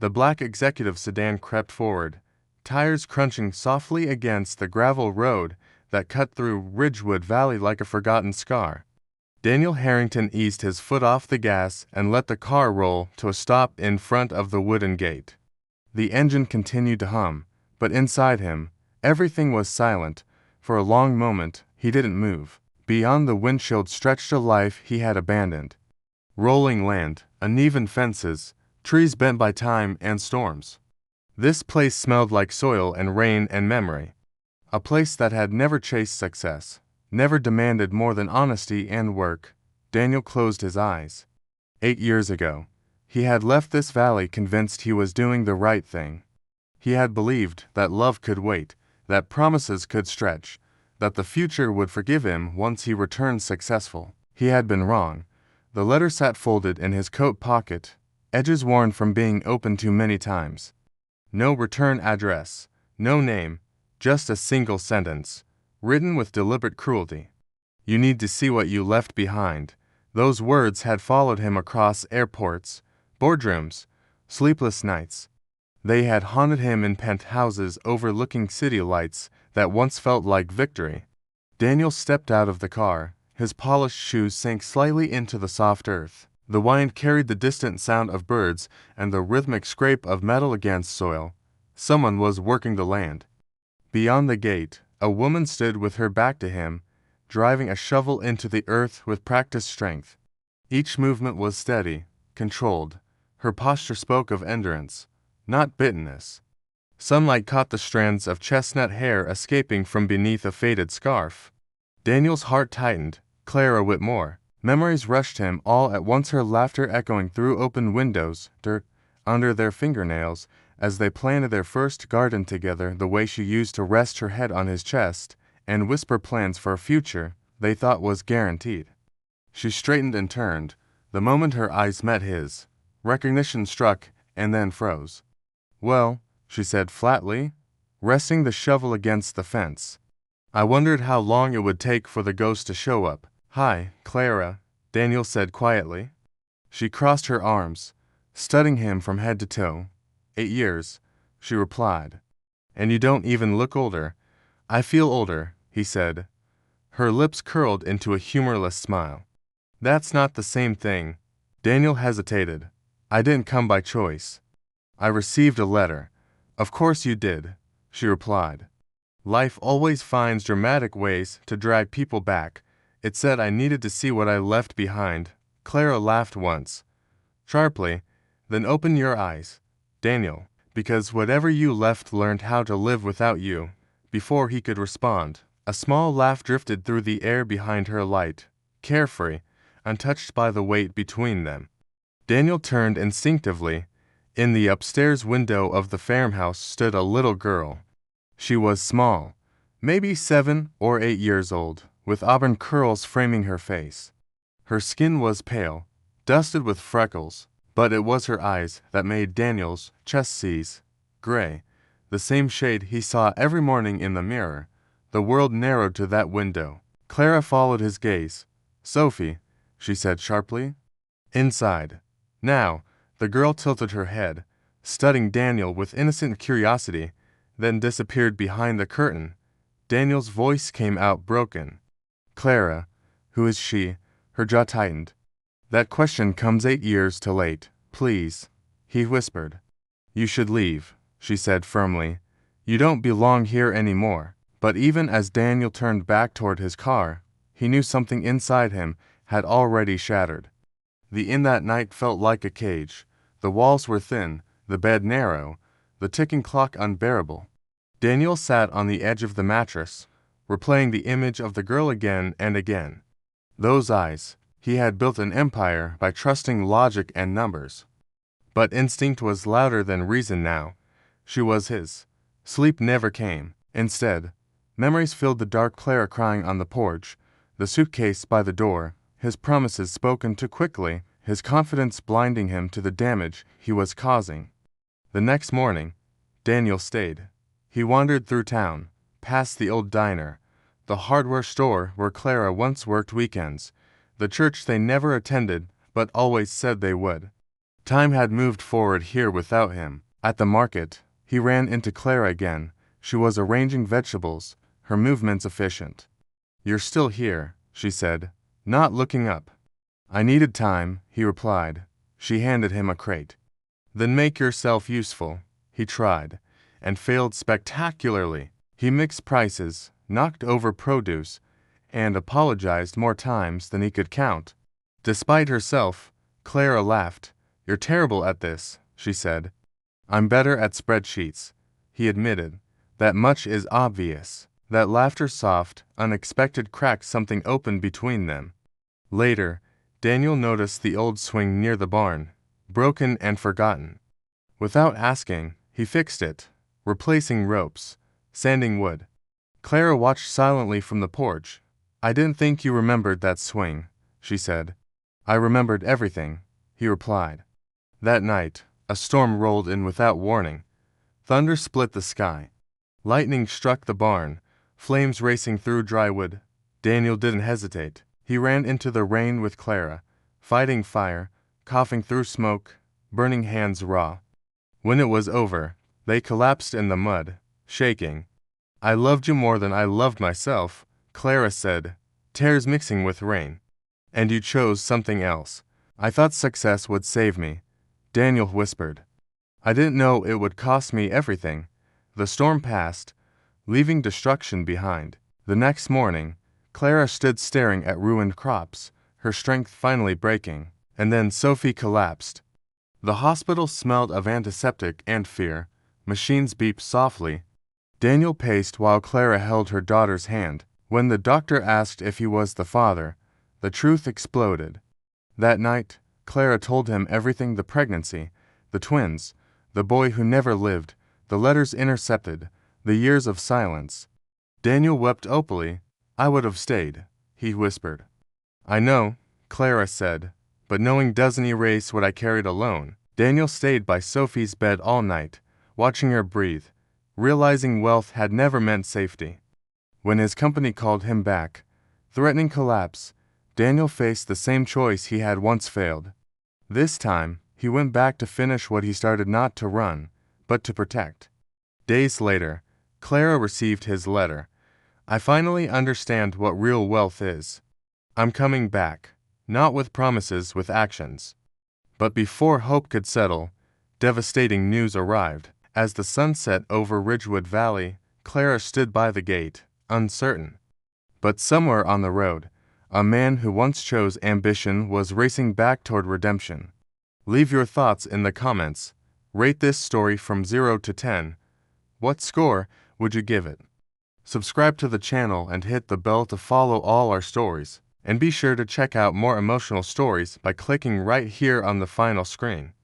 The black executive sedan crept forward, tires crunching softly against the gravel road that cut through Ridgewood Valley like a forgotten scar. Daniel Harrington eased his foot off the gas and let the car roll to a stop in front of the wooden gate. The engine continued to hum, but inside him, everything was silent. For a long moment, he didn't move. Beyond the windshield stretched a life he had abandoned. Rolling land, uneven fences, trees bent by time and storms. This place smelled like soil and rain and memory. A place that had never chased success, never demanded more than honesty and work. Daniel closed his eyes. 8 years ago, he had left this valley convinced he was doing the right thing. He had believed that love could wait, that promises could stretch, that the future would forgive him once he returned successful. He had been wrong. The letter sat folded in his coat pocket, edges worn from being opened too many times. No return address, no name, just a single sentence, written with deliberate cruelty. "You need to see what you left behind." Those words had followed him across airports, boardrooms, sleepless nights. They had haunted him in penthouses overlooking city lights that once felt like victory. Daniel stepped out of the car. His polished shoes sank slightly into the soft earth. The wind carried the distant sound of birds and the rhythmic scrape of metal against soil. Someone was working the land. Beyond the gate, a woman stood with her back to him, driving a shovel into the earth with practiced strength. Each movement was steady, controlled. Her posture spoke of endurance, not bitterness. Sunlight caught the strands of chestnut hair escaping from beneath a faded scarf. Daniel's heart tightened. Clara Whitmore. Memories rushed him all at once, her laughter echoing through open windows, dirt under their fingernails, as they planted their first garden together, the way she used to rest her head on his chest and whisper plans for a future they thought was guaranteed. She straightened and turned. The moment her eyes met his, recognition struck and then froze. "Well," she said flatly, resting the shovel against the fence. "I wondered how long it would take for the ghost to show up." "Hi, Clara," Daniel said quietly. She crossed her arms, studying him from head to toe. 8 years, she replied. "And you don't even look older." "I feel older," he said. Her lips curled into a humorless smile. "That's not the same thing." Daniel hesitated. "I didn't come by choice. I received a letter." "Of course you did," she replied. "Life always finds dramatic ways to drag people back. It said I needed to see what I left behind." Clara laughed once, sharply, then opened your eyes, Daniel, because whatever you left learned how to live without you. Before he could respond, a small laugh drifted through the air behind her, light, carefree, untouched by the weight between them. Daniel turned instinctively. In the upstairs window of the farmhouse stood a little girl. She was small, maybe 7 or 8 years old, with auburn curls framing her face. Her skin was pale, dusted with freckles, but it was her eyes that made Daniel's chest seize, gray, the same shade he saw every morning in the mirror. The world narrowed to that window. Clara followed his gaze. "Sophie," she said sharply. "Inside." Now, the girl tilted her head, studying Daniel with innocent curiosity, then disappeared behind the curtain. Daniel's voice came out broken. "Clara, who is she?" Her jaw tightened. "That question comes 8 years too late. Please," he whispered. "You should leave," she said firmly. "You don't belong here anymore." But even as Daniel turned back toward his car, he knew something inside him had already shattered. The inn that night felt like a cage. The walls were thin, the bed narrow, the ticking clock unbearable. Daniel sat on the edge of the mattress, replaying the image of the girl again and again. Those eyes. He had built an empire by trusting logic and numbers. But instinct was louder than reason now. She was his. Sleep never came. Instead, memories filled the dark. Clara crying on the porch, the suitcase by the door, his promises spoken too quickly, his confidence blinding him to the damage he was causing. The next morning, Daniel stayed. He wandered through town, past the old diner, the hardware store where Clara once worked weekends, the church they never attended but always said they would. Time had moved forward here without him. At the market, he ran into Clara again. She was arranging vegetables, her movements efficient. "You're still here," she said, not looking up. "I needed time," he replied. She handed him a crate. "Then make yourself useful." He tried, and failed spectacularly. He mixed prices, knocked over produce, and apologized more times than he could count. Despite herself, Clara laughed. "You're terrible at this," she said. "I'm better at spreadsheets," he admitted. "That much is obvious." That laughter soft, unexpected cracked something open between them. Later, Daniel noticed the old swing near the barn, broken and forgotten. Without asking, he fixed it, replacing ropes, sanding wood. Clara watched silently from the porch. "I didn't think you remembered that swing," she said. "I remembered everything," he replied. That night, a storm rolled in without warning. Thunder split the sky. Lightning struck the barn, flames racing through dry wood. Daniel didn't hesitate. He ran into the rain with Clara, fighting fire, coughing through smoke, burning hands raw. When it was over, they collapsed in the mud, shaking. "I loved you more than I loved myself," Clara said, tears mixing with rain. "And you chose something else." "I thought success would save me," Daniel whispered. "I didn't know it would cost me everything." The storm passed, leaving destruction behind. The next morning, Clara stood staring at ruined crops, her strength finally breaking. And then Sophie collapsed. The hospital smelled of antiseptic and fear. Machines beeped softly. Daniel paced while Clara held her daughter's hand. When the doctor asked if he was the father, the truth exploded. That night, Clara told him everything: the pregnancy, the twins, the boy who never lived, the letters intercepted, the years of silence. Daniel wept openly. "I would have stayed," he whispered. "I know," Clara said, "but knowing doesn't erase what I carried alone." Daniel stayed by Sophie's bed all night, watching her breathe, realizing wealth had never meant safety. When his company called him back, threatening collapse, Daniel faced the same choice he had once failed. This time, he went back to finish what he started, not to run, but to protect. Days later, Clara received his letter. "I finally understand what real wealth is. I'm coming back, not with promises, with actions." But before hope could settle, devastating news arrived. As the sun set over Ridgewood Valley, Clara stood by the gate, uncertain. But somewhere on the road, a man who once chose ambition was racing back toward redemption. Leave your thoughts in the comments. Rate this story from 0 to 10. What score would you give it? Subscribe to the channel and hit the bell to follow all our stories. And be sure to check out more emotional stories by clicking right here on the final screen.